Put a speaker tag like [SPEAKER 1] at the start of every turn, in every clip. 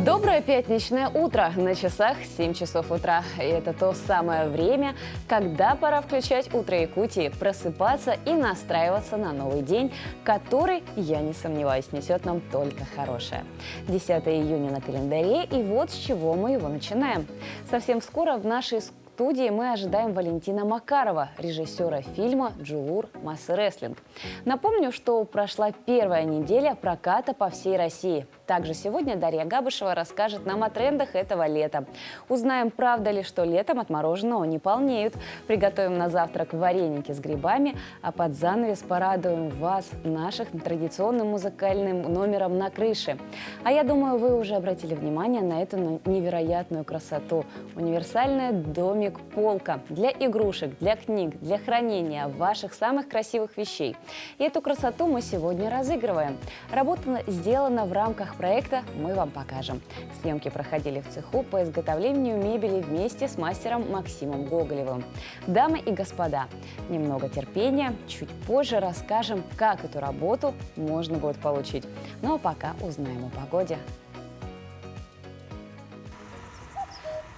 [SPEAKER 1] Доброе пятничное утро. На часах 7 часов утра. И это то самое время, когда пора включать «Утро Якутии», просыпаться и настраиваться на новый день, который, я не сомневаюсь, несет нам только хорошее. 10 июня на календаре, и вот с чего мы его начинаем. Совсем скоро в нашей студии мы ожидаем Валентина Макарова, режиссера фильма «Джувур Масс-рестлинг». Напомню, что прошла первая неделя проката по всей России. Также сегодня Дарья Габышева расскажет нам о трендах этого лета. Узнаем, правда ли, что летом от мороженого не полнеют. Приготовим на завтрак вареники с грибами, а под занавес порадуем вас нашим традиционным музыкальным номером «На крыше». А я думаю, вы уже обратили внимание на эту невероятную красоту. Универсальная домик-полка для игрушек, для книг, для хранения ваших самых красивых вещей. И эту красоту мы сегодня разыгрываем. Работа сделана в рамках проекта «Мы вам покажем». Съемки проходили в цеху по изготовлению мебели вместе с мастером Максимом Гоголевым. Дамы и господа, немного терпения, чуть позже расскажем, как эту работу можно будет получить. Ну а пока узнаем о погоде.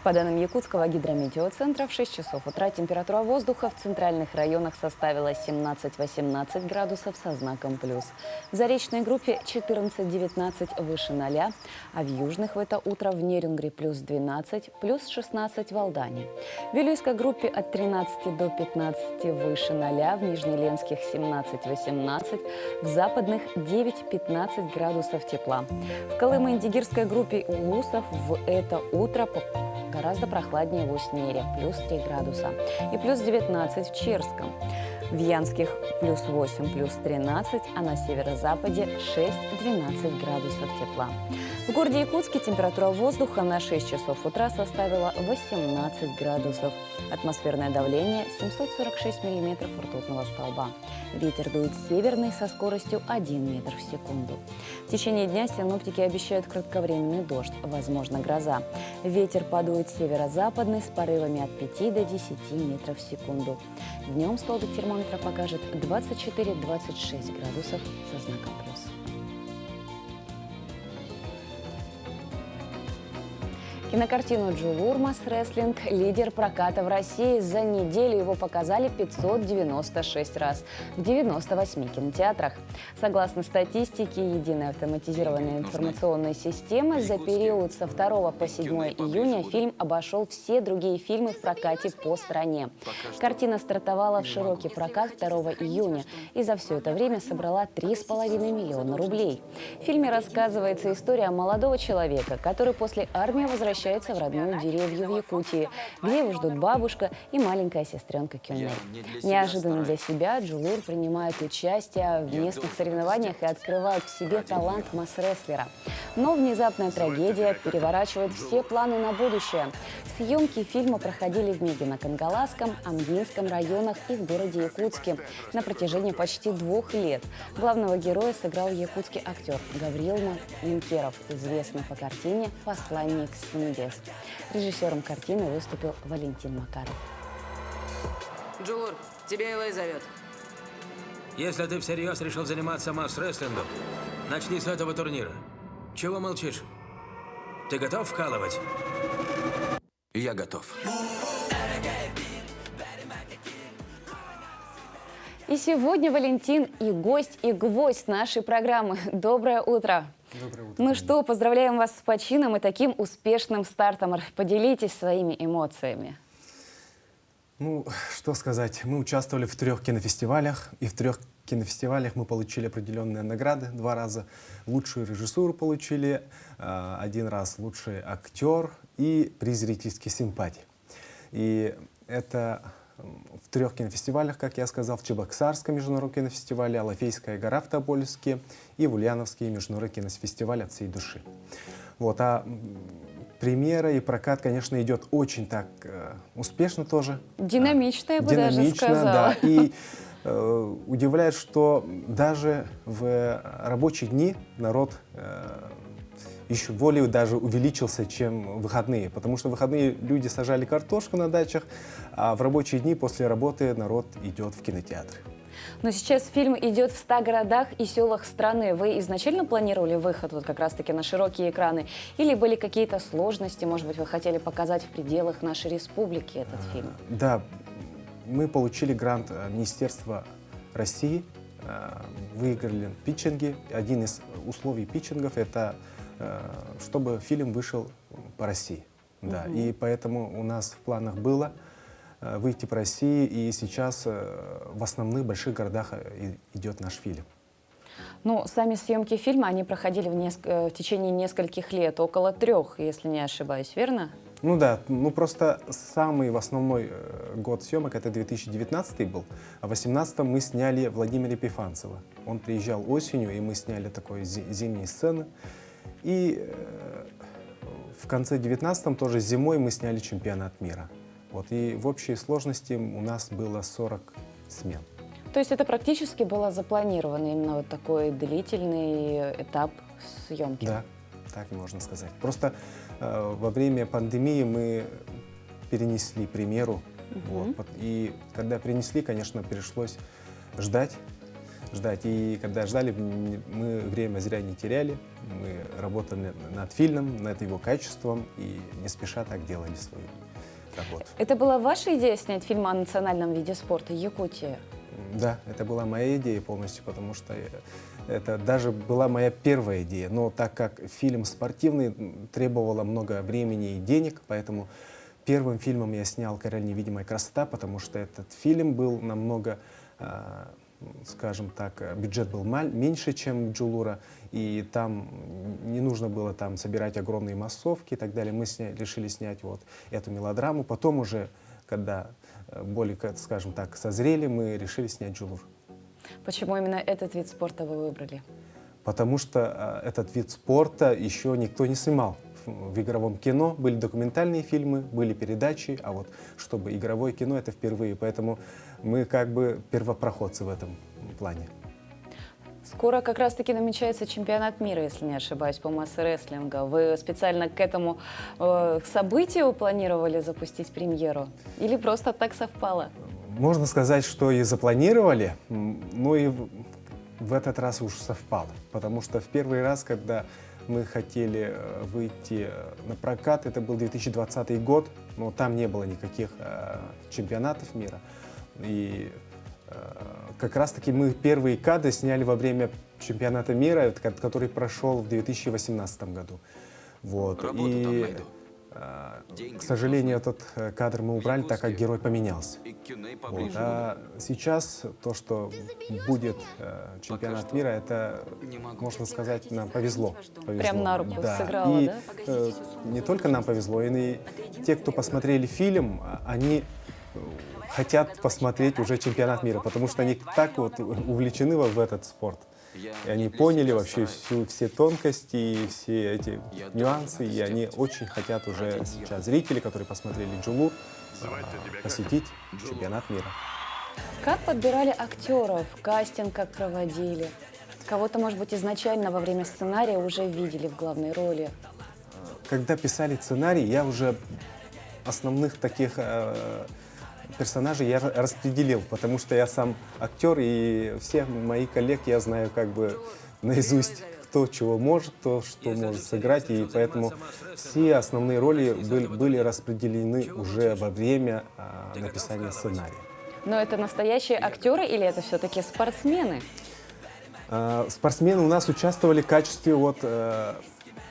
[SPEAKER 1] По данным Якутского гидрометеоцентра, в 6 часов утра температура воздуха в центральных районах составила 17-18 градусов со знаком плюс. В заречной группе 14-19 выше 0, а в южных в это утро в Нерюнгри плюс 12, плюс 16 в Алдане. В Вилюйской группе от 13 до 15 выше 0, в Нижнеленских 17-18, в западных 9-15 градусов тепла. В Колымо-Индигирской группе Улусов в это утро гораздо прохладнее в Уснере, плюс 3 градуса, и плюс 19 в Черском. В Янских плюс 8, плюс 13, а на северо-западе 6-12 градусов тепла. В городе Якутске температура воздуха на 6 часов утра составила 18 градусов. Атмосферное давление 746 миллиметров ртутного столба. Ветер дует северный со скоростью 1 метр в секунду. В течение дня синоптики обещают кратковременный дождь, возможно гроза. Ветер подует северо-западный с порывами от 5 до 10 метров в секунду. Днем столбик термометра покажет 24-26 градусов со знаком плюс. Кинокартину «Джувур Масс-рестлинг» лидер проката в России. За неделю его показали 596 раз в 98 кинотеатрах. Согласно статистике единой автоматизированной информационной системы, за период со 2 по 7 июня фильм обошел все другие фильмы в прокате по стране. Картина стартовала в широкий прокат 2 июня и за все это время собрала 3,5 миллиона рублей. В фильме рассказывается история молодого человека, который после армии возвращается в родную деревню в Якутии, где его ждут бабушка и маленькая сестренка Кюней. Неожиданно для себя Джувур принимает участие в местных соревнованиях и открывает в себе талант масс-рестлера. Но внезапная трагедия переворачивает все планы на будущее. Съемки фильма проходили в Мегино-Кангаласском, Амгинском районах и в городе Якутске на протяжении почти 2 лет. Главного героя сыграл якутский актер Гаврил Минкеров, известный по картине «Посланник с небес». Режиссером картины выступил Валентин Макаров.
[SPEAKER 2] Джувур, тебя Элай зовет.
[SPEAKER 3] Если ты всерьез решил заниматься масс-рестлингом, начни с этого турнира. Чего молчишь? Ты готов вкалывать?
[SPEAKER 4] Я готов.
[SPEAKER 1] И сегодня Валентин и гвоздь нашей программы. Доброе утро!
[SPEAKER 5] Доброе утро.
[SPEAKER 1] Ну что, поздравляем вас с почином и таким успешным стартом. Поделитесь своими эмоциями.
[SPEAKER 5] Ну, что сказать. Мы участвовали в 3 кинофестивалях, и в 3 кинофестивалях мы получили определенные награды 2 раза. Лучшую режиссуру получили, 1 раз лучший актер и приз зрительской симпатии. И это в 3 кинофестивалях, как я сказал, в Чебоксарском международном кинофестивале, Алафейская гора в Тобольске и в Ульяновский международный кинофестиваль «От всей души». Вот, а премьера и прокат, конечно, идет очень так успешно тоже.
[SPEAKER 1] Динамично, я бы даже сказала.
[SPEAKER 5] Да. И удивляет, что даже в рабочие дни народ еще более даже увеличился, чем в выходные. Потому что в выходные люди сажали картошку на дачах, а в рабочие дни после работы народ идет в кинотеатры.
[SPEAKER 1] Но сейчас фильм идет в 100 городах и селах страны. Вы изначально планировали выход вот как раз-таки на широкие экраны? Или были какие-то сложности? Может быть, вы хотели показать в пределах нашей республики этот фильм?
[SPEAKER 5] Да, мы получили грант Министерства России, выиграли питчинги. Один из условий питчингов – это чтобы фильм вышел по России. Да. И поэтому у нас в планах было выйти по России, и сейчас в основных больших городах идет наш фильм.
[SPEAKER 1] Ну, сами съемки фильма, они проходили в течение нескольких лет, около 3, если не ошибаюсь, верно?
[SPEAKER 5] Ну да, ну просто самый в основной год съемок это 2019 был, а в 2018 мы сняли Владимира Епифанцева. Он приезжал осенью, и мы сняли такой зимние сцены. И в конце 2019 тоже зимой мы сняли чемпионат мира. Вот, и в общей сложности у нас было 40 смен.
[SPEAKER 1] То есть это практически было запланировано, именно вот такой длительный этап съемки?
[SPEAKER 5] Да, так и можно сказать. Просто во время пандемии мы перенесли премьеру. Вот, и когда перенесли, конечно, пришлось ждать. И когда ждали, мы время зря не теряли. Мы работали над фильмом, над его качеством и не спеша так делали свою работу.
[SPEAKER 1] Это была ваша идея снять фильм о национальном виде спорта Якутии?
[SPEAKER 5] Да, это была моя идея полностью, потому что это даже была моя первая идея. Но так как фильм спортивный, требовало много времени и денег, поэтому первым фильмом я снял «Король невидимая красота», потому что этот фильм был намного, скажем так, бюджет был меньше, чем «Джулура», и там не нужно было там собирать огромные массовки и так далее. Мы решили снять вот эту мелодраму. Потом уже, когда более, скажем так, созрели, мы решили снять «Джулур».
[SPEAKER 1] Почему именно этот вид спорта вы выбрали?
[SPEAKER 5] Потому что этот вид спорта еще никто не снимал. В игровом кино были документальные фильмы, были передачи, а вот чтобы игровое кино — это впервые. Поэтому мы как бы первопроходцы в этом плане.
[SPEAKER 1] Скоро как раз-таки намечается чемпионат мира, если не ошибаюсь, по масс-рестлингу. Вы специально к этому событию планировали запустить премьеру? Или просто так совпало?
[SPEAKER 5] Можно сказать, что и запланировали, но и в этот раз уж совпало. Потому что в первый раз, когда мы хотели выйти на прокат, это был 2020 год, но там не было никаких чемпионатов мира. И как раз-таки мы первые кадры сняли во время чемпионата мира, который прошел в 2018 году. Вот. И, к сожалению, этот кадр мы убрали, так как герой поменялся. Вот. А сейчас то, что будет чемпионат мира, это, можно сказать, нам повезло.
[SPEAKER 1] Прям на руку
[SPEAKER 5] да.
[SPEAKER 1] сыграло,
[SPEAKER 5] И
[SPEAKER 1] да?
[SPEAKER 5] не только нам повезло, и те, кто посмотрели фильм, они хотят посмотреть уже чемпионат мира, потому что они так вот увлечены в этот спорт. И они поняли вообще все тонкости и все эти нюансы, и они очень хотят уже сейчас, зрители, которые посмотрели «Джулур», посетить чемпионат мира.
[SPEAKER 1] Как подбирали актеров, кастинг как проводили? Кого-то, может быть, изначально во время сценария уже видели в главной роли?
[SPEAKER 5] Когда писали сценарий, я уже основных таких персонажей я распределил, потому что я сам актер, и всех моих коллег я знаю как бы наизусть, кто чего может, кто что может сыграть, и поэтому все основные роли были распределены уже во время написания сценария.
[SPEAKER 1] Но это настоящие актеры или это все-таки спортсмены?
[SPEAKER 5] Спортсмены у нас участвовали в качестве вот,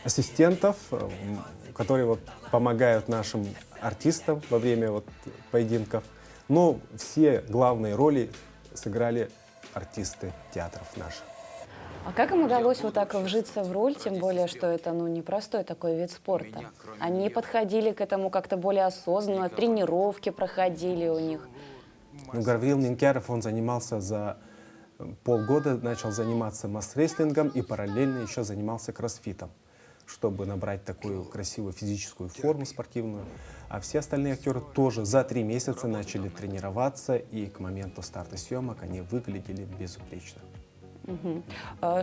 [SPEAKER 5] ассистентов, которые вот помогают нашим артистам во время вот поединков. Но все главные роли сыграли артисты театров наших.
[SPEAKER 1] А как им удалось вот так вжиться в роль, тем более, что это непростой такой вид спорта? Они подходили к этому как-то более осознанно, тренировки проходили у них?
[SPEAKER 5] Ну, Гаврил Минкяров, он занимался за полгода, начал заниматься масс-рестлингом и параллельно еще занимался кроссфитом, чтобы набрать такую красивую физическую форму спортивную. А все остальные актеры тоже за 3 месяца начали тренироваться, и к моменту старта съемок они выглядели безупречно.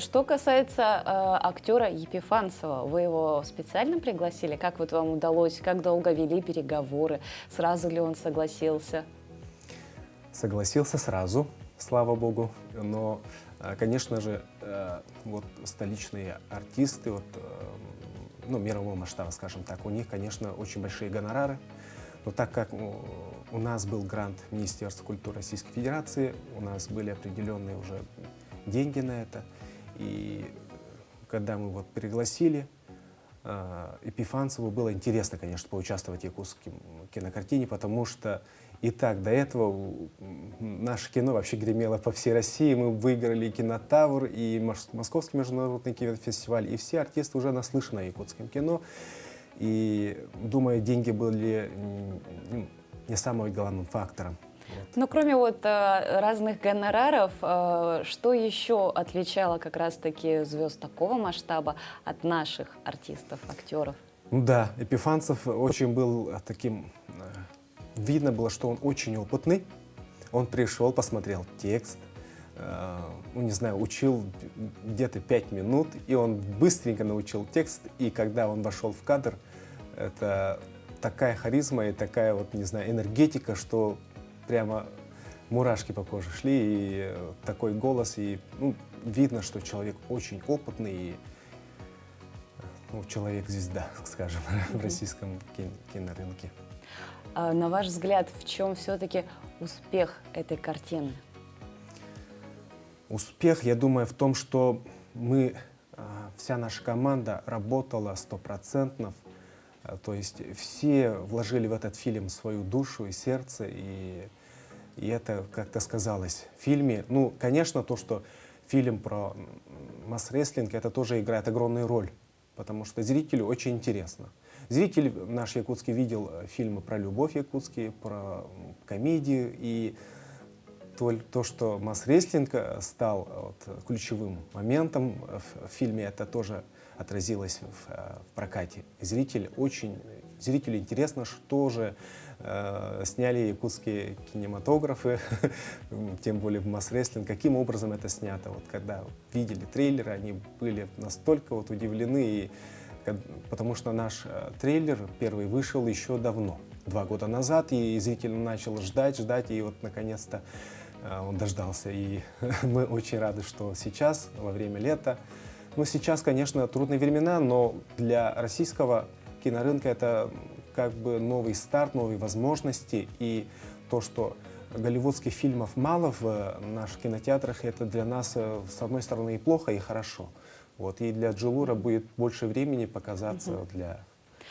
[SPEAKER 1] Что касается актера Епифанцева, вы его специально пригласили? Как вот вам удалось, как долго вели переговоры? Сразу ли он согласился?
[SPEAKER 5] Согласился сразу. слава богу. Но, конечно же, вот столичные артисты, вот, ну, мирового масштаба, скажем так, у них, конечно, очень большие гонорары. Но так как у нас был грант Министерства культуры Российской Федерации, у нас были определенные уже деньги на это. И когда мы вот пригласили Епифанцеву, было интересно, конечно, поучаствовать в якутской кинокартине, потому что и так до этого наше кино вообще гремело по всей России. Мы выиграли и Кинотавр, и Московский международный кинофестиваль, и все артисты уже наслышаны о якутском кино. И, думаю, деньги были не самым главным фактором.
[SPEAKER 1] Но кроме вот разных гонораров, что еще отличало как раз-таки звезд такого масштаба от наших артистов, актеров?
[SPEAKER 5] Ну да, Епифанцев очень был таким... Видно было, что он очень опытный. Он пришел, посмотрел текст, ну не знаю, учил где-то 5 минут, и он быстренько научил текст. И когда он вошел в кадр, это такая харизма и такая вот, не знаю, энергетика, что прямо мурашки по коже шли, и такой голос, и ну, видно, что человек очень опытный, и ну, человек-звезда, скажем, в российском кинорынке.
[SPEAKER 1] А на ваш взгляд, в чем все-таки успех этой картины?
[SPEAKER 5] Успех, я думаю, в том, что мы, вся наша команда работала 100%, то есть все вложили в этот фильм свою душу и сердце, и это как-то сказалось в фильме. Ну, конечно, то, что фильм про масс-рестлинг, это тоже играет огромную роль, потому что зрителю очень интересно. Зритель наш якутский видел фильмы про любовь якутские, про комедию, и то, что масс-рестлинг стал вот ключевым моментом в фильме, это тоже отразилось в прокате. Зрителю интересно, что же сняли якутские кинематографы, тем более в масс-рестлинг, каким образом это снято. Вот когда видели трейлеры, они были настолько вот удивлены, потому что наш трейлер первый вышел еще давно, 2 года назад, и зритель начал ждать, и вот наконец-то он дождался. И мы очень рады, что сейчас, во время лета, ну сейчас, конечно, трудные времена, но для российского кинорынка это как бы новый старт, новые возможности, и то, что голливудских фильмов мало в наших кинотеатрах, это для нас, с одной стороны, и плохо, и хорошо. Вот, и для Джилура будет больше времени показаться для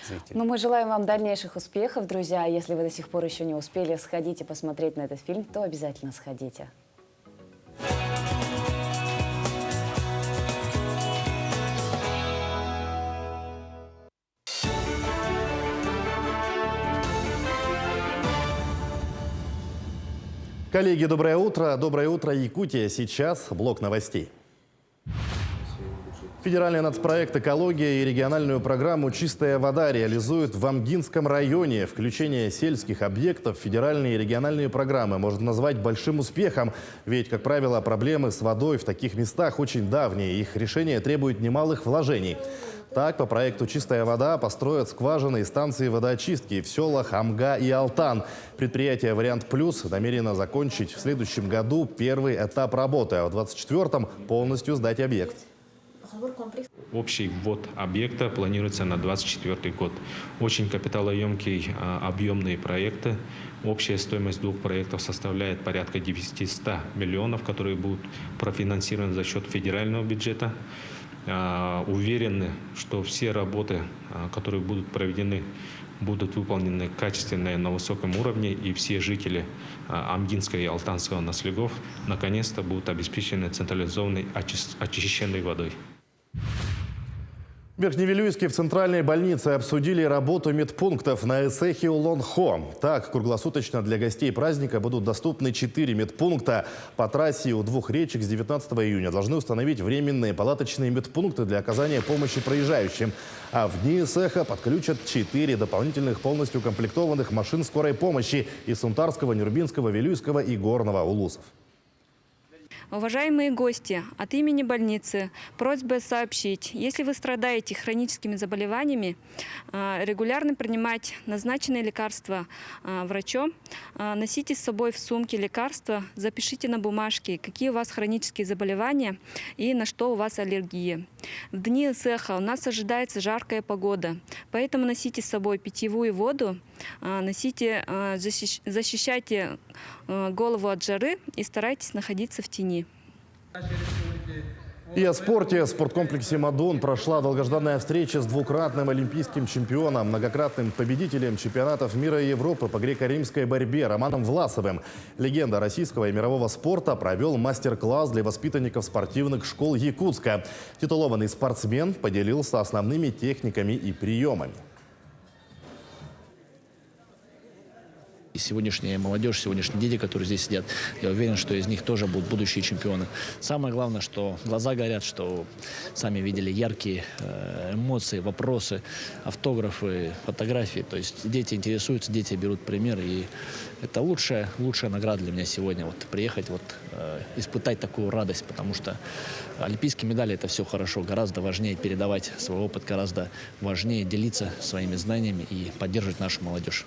[SPEAKER 5] зрителей.
[SPEAKER 1] Ну, мы желаем вам дальнейших успехов, друзья. Если вы до сих пор еще не успели сходить и посмотреть на этот фильм, то обязательно сходите.
[SPEAKER 6] Коллеги, доброе утро. Доброе утро, Якутия. Сейчас блок новостей. Федеральный нацпроект «Экология» и региональную программу «Чистая вода» реализуют в Амгинском районе. Включение сельских объектов в федеральные и региональные программы можно назвать большим успехом. Ведь, как правило, проблемы с водой в таких местах очень давние. Их решение требует немалых вложений. Так, по проекту «Чистая вода» построят скважины и станции водоочистки в селах Амга и Алтан. Предприятие «Вариант Плюс» намерено закончить в следующем году первый этап работы, а в 2024-м полностью сдать объект.
[SPEAKER 7] Общий ввод объекта планируется на 2024 год. Очень капиталоемкие объемные проекты. Общая стоимость 2 проектов составляет порядка 900 миллионов, которые будут профинансированы за счет федерального бюджета. Уверены, что все работы, которые будут проведены, будут выполнены качественно и на высоком уровне, и все жители Амгинского и Алтанского наследов наконец-то будут обеспечены централизованной очищенной водой.
[SPEAKER 6] В Верхневилюйске в центральной больнице обсудили работу медпунктов на Эсэхи Улон-Хо. Так, круглосуточно для гостей праздника будут доступны 4 медпункта. По трассе у 2 речек с 19 июня должны установить временные палаточные медпункты для оказания помощи проезжающим. А в дни Эсэха подключат 4 дополнительных полностью укомплектованных машин скорой помощи из Сунтарского, Нюрбинского, Вилюйского и Горного Улусов.
[SPEAKER 8] Уважаемые гости, от имени больницы просьба сообщить, если вы страдаете хроническими заболеваниями, регулярно принимать назначенные лекарства врачом, носите с собой в сумке лекарства, запишите на бумажке, какие у вас хронические заболевания и на что у вас аллергия. В дни цеха у нас ожидается жаркая погода, поэтому носите с собой питьевую воду, защищайте голову от жары и старайтесь находиться в тени.
[SPEAKER 6] И о спорте. В спорткомплексе «Мадон» прошла долгожданная встреча с двукратным олимпийским чемпионом, многократным победителем чемпионатов мира и Европы по греко-римской борьбе Романом Власовым. Легенда российского и мирового спорта провел мастер-класс для воспитанников спортивных школ Якутска. Титулованный спортсмен поделился основными техниками и приемами.
[SPEAKER 9] И сегодняшняя молодежь, сегодняшние дети, которые здесь сидят, я уверен, что из них тоже будут будущие чемпионы. Самое главное, что глаза горят, что сами видели яркие эмоции, вопросы, автографы, фотографии. То есть дети интересуются, дети берут пример. И это лучшая награда для меня сегодня. Вот приехать, испытать такую радость, потому что олимпийские медали – это все хорошо. Гораздо важнее передавать свой опыт, гораздо важнее делиться своими знаниями и поддерживать нашу молодежь.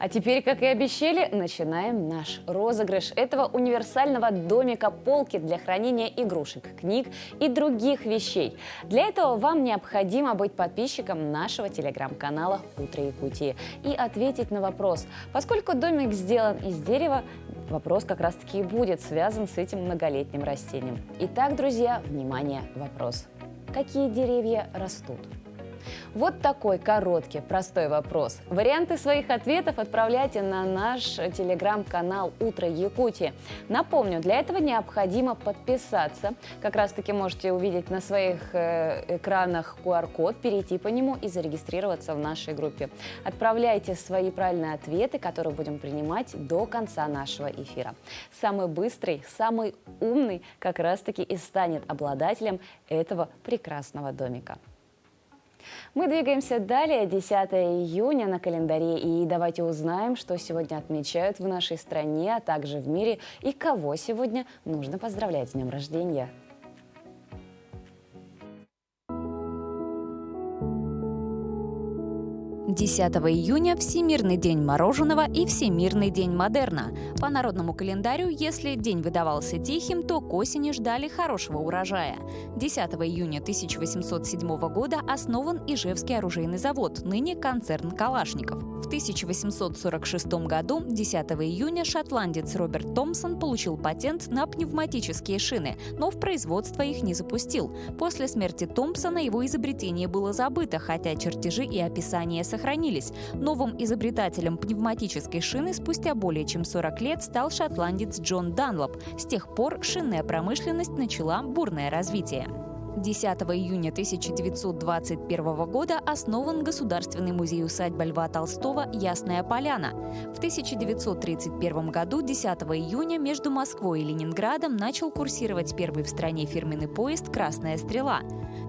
[SPEAKER 1] А теперь, как и обещали, начинаем наш розыгрыш этого универсального домика-полки для хранения игрушек, книг и других вещей. Для этого вам необходимо быть подписчиком нашего телеграм-канала «Утро Якутии» и ответить на вопрос. Поскольку домик сделан из дерева, вопрос как раз-таки и будет связан с этим многолетним растением. Итак, друзья, внимание, вопрос. Какие деревья растут? Вот такой короткий, простой вопрос. Варианты своих ответов отправляйте на наш телеграм-канал «Утро Якутии». Напомню, для этого необходимо подписаться. Как раз-таки можете увидеть на своих экранах QR-код, перейти по нему и зарегистрироваться в нашей группе. Отправляйте свои правильные ответы, которые будем принимать до конца нашего эфира. Самый быстрый, самый умный как раз-таки и станет обладателем этого прекрасного домика. Мы двигаемся далее. 10 июня на календаре. И давайте узнаем, что сегодня отмечают в нашей стране, а также в мире. И кого сегодня нужно поздравлять с днем рождения.
[SPEAKER 10] 10 июня – Всемирный день мороженого и Всемирный день модерна. По народному календарю, если день выдавался тихим, то к осени ждали хорошего урожая. 10 июня 1807 года основан Ижевский оружейный завод, ныне концерн «Калашников». В 1846 году, 10 июня, шотландец Роберт Томпсон получил патент на пневматические шины, но в производство их не запустил. После смерти Томпсона его изобретение было забыто, хотя чертежи и описания сохранились. Новым изобретателем пневматической шины спустя более чем 40 лет стал шотландец Джон Данлоп. С тех пор шинная промышленность начала бурное развитие. 10 июня 1921 года основан Государственный музей-усадьба Льва Толстого «Ясная Поляна». В 1931 году 10 июня между Москвой и Ленинградом начал курсировать первый в стране фирменный поезд «Красная стрела».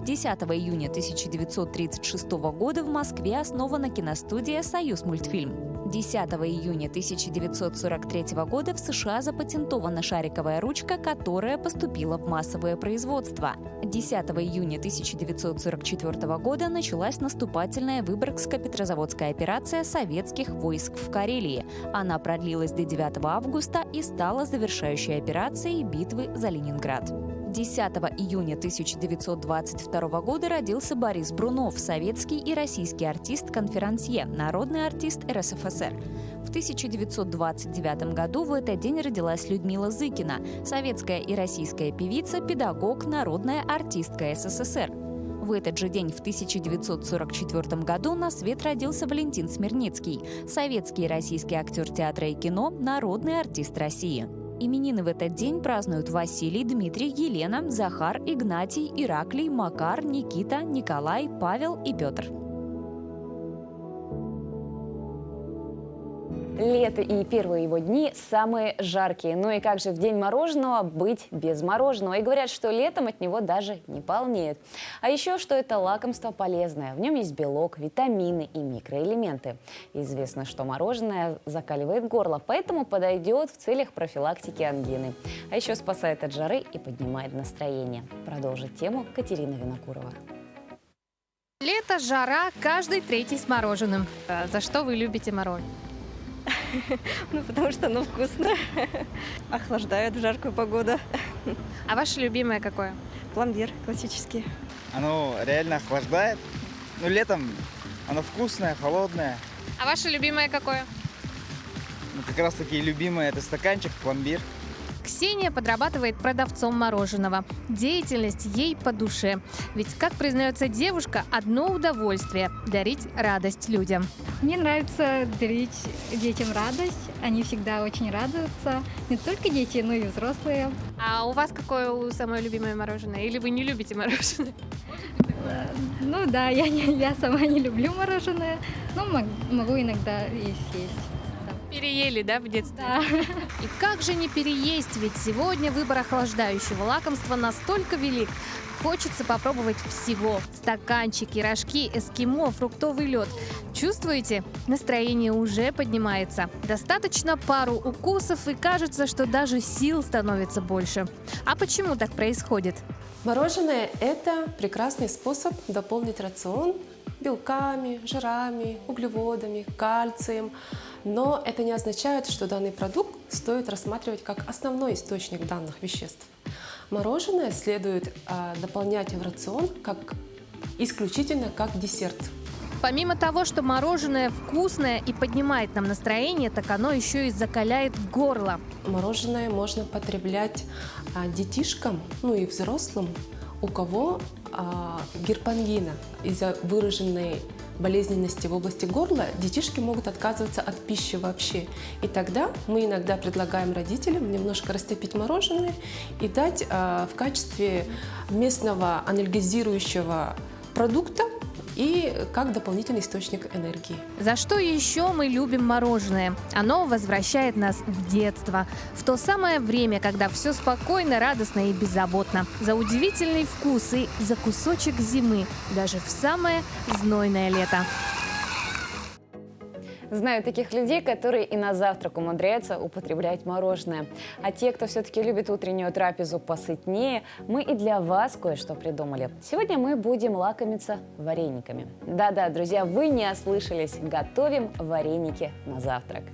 [SPEAKER 10] 10 июня 1936 года в Москве основана киностудия «Союзмультфильм». 10 июня 1943 года в США запатентована шариковая ручка, которая поступила в массовое производство. 10 июня 1944 года началась наступательная Выборгско-Петрозаводская операция советских войск в Карелии. Она продлилась до 9 августа и стала завершающей операцией битвы за Ленинград. 10 июня 1922 года родился Борис Брунов, советский и российский артист-конферансье, народный артист РСФСР. В 1929 году в этот день родилась Людмила Зыкина, советская и российская певица, педагог, народная артистка СССР. В этот же день, в 1944 году, на свет родился Валентин Смирницкий, советский и российский актер театра и кино, народный артист России. Именины в этот день празднуют Василий, Дмитрий, Елена, Захар, Игнатий, Ираклий, Макар, Никита, Николай, Павел и Петр.
[SPEAKER 1] Лето и первые его дни самые жаркие. Ну и как же в день мороженого быть без мороженого? И говорят, что летом от него даже не полнеют. А еще, что это лакомство полезное. В нем есть белок, витамины и микроэлементы. Известно, что мороженое закаливает горло, поэтому подойдет в целях профилактики ангины. А еще спасает от жары и поднимает настроение. Продолжит тему Катерина Винокурова.
[SPEAKER 11] Лето, жара, каждый третий с мороженым. За что вы любите мороженое?
[SPEAKER 12] Ну, потому что оно вкусное, охлаждает в жаркую погоду.
[SPEAKER 11] А ваше любимое какое?
[SPEAKER 12] Пломбир классический.
[SPEAKER 13] Оно реально охлаждает. Ну, летом оно вкусное, холодное.
[SPEAKER 11] А ваше любимое какое?
[SPEAKER 13] Ну, как раз таки любимое это стаканчик, пломбир.
[SPEAKER 11] Ксения подрабатывает продавцом мороженого. Деятельность ей по душе. Ведь, как признается девушка, одно удовольствие – дарить радость людям.
[SPEAKER 14] Мне нравится дарить детям радость. Они всегда очень радуются. Не только дети, но и взрослые.
[SPEAKER 11] А у вас какое самое любимое мороженое? Или вы не любите мороженое?
[SPEAKER 14] Ну да, я сама не люблю мороженое, но могу иногда и съесть.
[SPEAKER 11] Переели, да, в детстве?
[SPEAKER 14] Да.
[SPEAKER 11] И как же не переесть, ведь сегодня выбор охлаждающего лакомства настолько велик. Хочется попробовать всего. Стаканчики, рожки, эскимо, фруктовый лед. Чувствуете? Настроение уже поднимается. Достаточно пару укусов, и кажется, что даже сил становится больше. А почему так происходит?
[SPEAKER 15] Мороженое – это прекрасный способ дополнить рацион белками, жирами, углеводами, кальцием. Но это не означает, что данный продукт стоит рассматривать как основной источник данных веществ. Мороженое следует дополнять в рацион исключительно как десерт.
[SPEAKER 11] Помимо того, что мороженое вкусное и поднимает нам настроение, так оно еще и закаляет горло.
[SPEAKER 15] Мороженое можно потреблять детишкам, ну и взрослым, у кого гипоангина. Из-за выраженной болезненности в области горла детишки могут отказываться от пищи вообще. И тогда мы иногда предлагаем родителям немножко растопить мороженое и дать в качестве местного анальгезирующего продукта и как дополнительный источник энергии.
[SPEAKER 11] За что еще мы любим мороженое? Оно возвращает нас в детство, в то самое время, когда все спокойно, радостно и беззаботно. За удивительный вкус и за кусочек зимы, даже в самое знойное лето.
[SPEAKER 1] Знаю таких людей, которые и на завтрак умудряются употреблять мороженое. А те, кто все-таки любит утреннюю трапезу посытнее, мы и для вас кое-что придумали. Сегодня мы будем лакомиться варениками. Да-да, друзья, вы не ослышались. Готовим вареники на завтрак.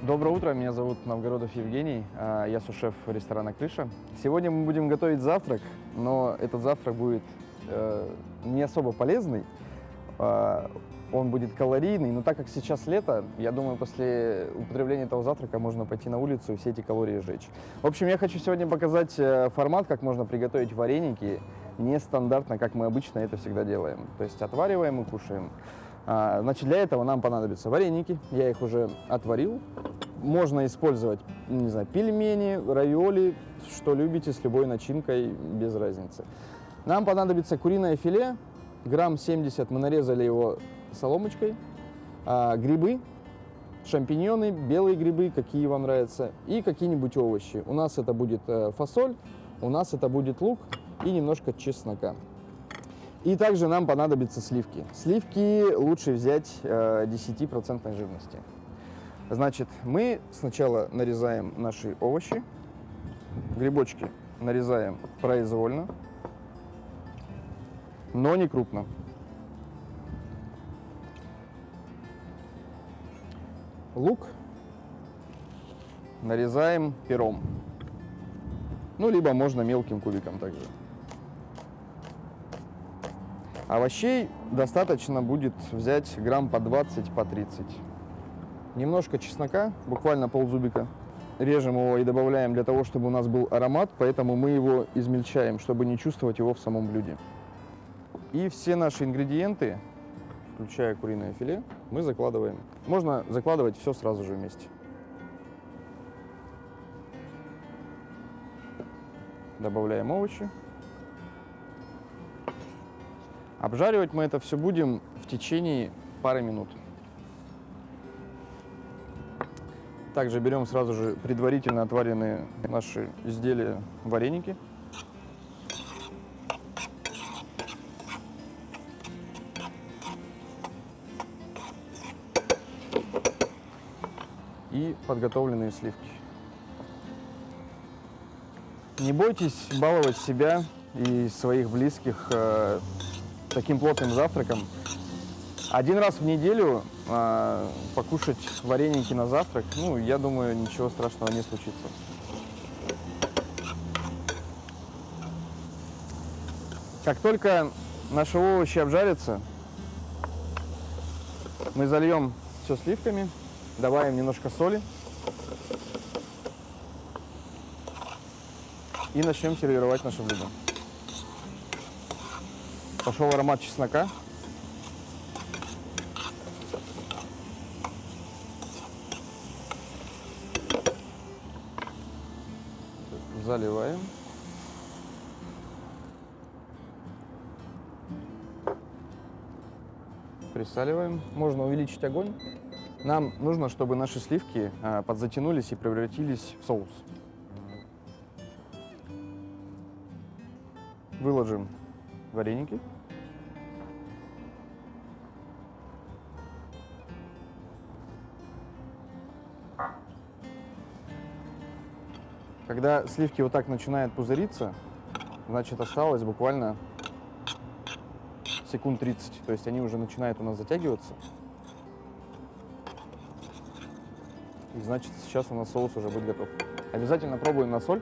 [SPEAKER 13] Доброе утро, меня зовут Новгородов Евгений, я су-шеф ресторана «Крыша». Сегодня мы будем готовить завтрак, но этот завтрак будет не особо полезный. Он будет калорийный, но так как сейчас лето, я думаю, после употребления этого завтрака можно пойти на улицу и все эти калории сжечь. В общем, я хочу сегодня показать формат, как можно приготовить вареники нестандартно, как мы обычно это всегда делаем. То есть отвариваем и кушаем. Значит, для этого нам понадобятся вареники, я их уже отварил. Можно использовать, не знаю, пельмени, равиоли, что любите, с любой начинкой, без разницы. Нам понадобится куриное филе, грамм 70, мы нарезали его соломочкой, грибы, шампиньоны, белые грибы, какие вам нравятся, и какие-нибудь овощи. У нас это будет фасоль, у нас это будет лук и немножко чеснока. И также нам понадобятся сливки. Сливки лучше взять 10% жирности. Значит, мы сначала нарезаем наши овощи, грибочки нарезаем произвольно, но не крупно. Лук нарезаем пером, ну, либо можно мелким кубиком также. Овощей достаточно будет взять грамм по 20, по 30. Немножко чеснока, буквально ползубика. Режем его и добавляем для того, чтобы у нас был аромат, поэтому мы его измельчаем, чтобы не чувствовать его в самом блюде. И все наши ингредиенты, включая куриное филе, мы закладываем. Можно закладывать все сразу же вместе. Добавляем овощи. Обжаривать мы это все будем в течение пары минут. Также берем сразу же предварительно отваренные наши изделия, вареники. И подготовленные сливки. Не бойтесь баловать себя и своих близких таким плотным завтраком. Один раз в неделю покушать вареники на завтрак, ну, я думаю, ничего страшного не случится. Как только наши овощи обжарятся, мы зальем все сливками, добавим немножко соли и начнем сервировать наше блюдо. Пошел аромат чеснока. Заливаем. Присаливаем. Можно увеличить огонь. Нам нужно, чтобы наши сливки подзатянулись и превратились в соус. Выложим вареники. Когда сливки вот так начинают пузыриться, значит, осталось буквально секунд 30. То есть они уже начинают у нас затягиваться. И значит, сейчас у нас соус уже будет готов. Обязательно пробуем на соль.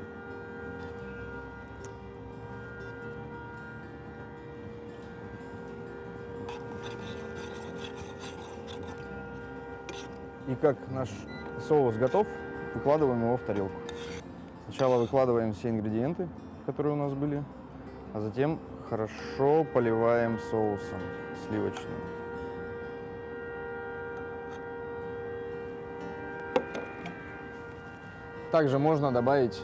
[SPEAKER 13] И как наш соус готов, выкладываем его в тарелку. Сначала выкладываем все ингредиенты, которые у нас были, а затем хорошо поливаем соусом сливочным. Также можно добавить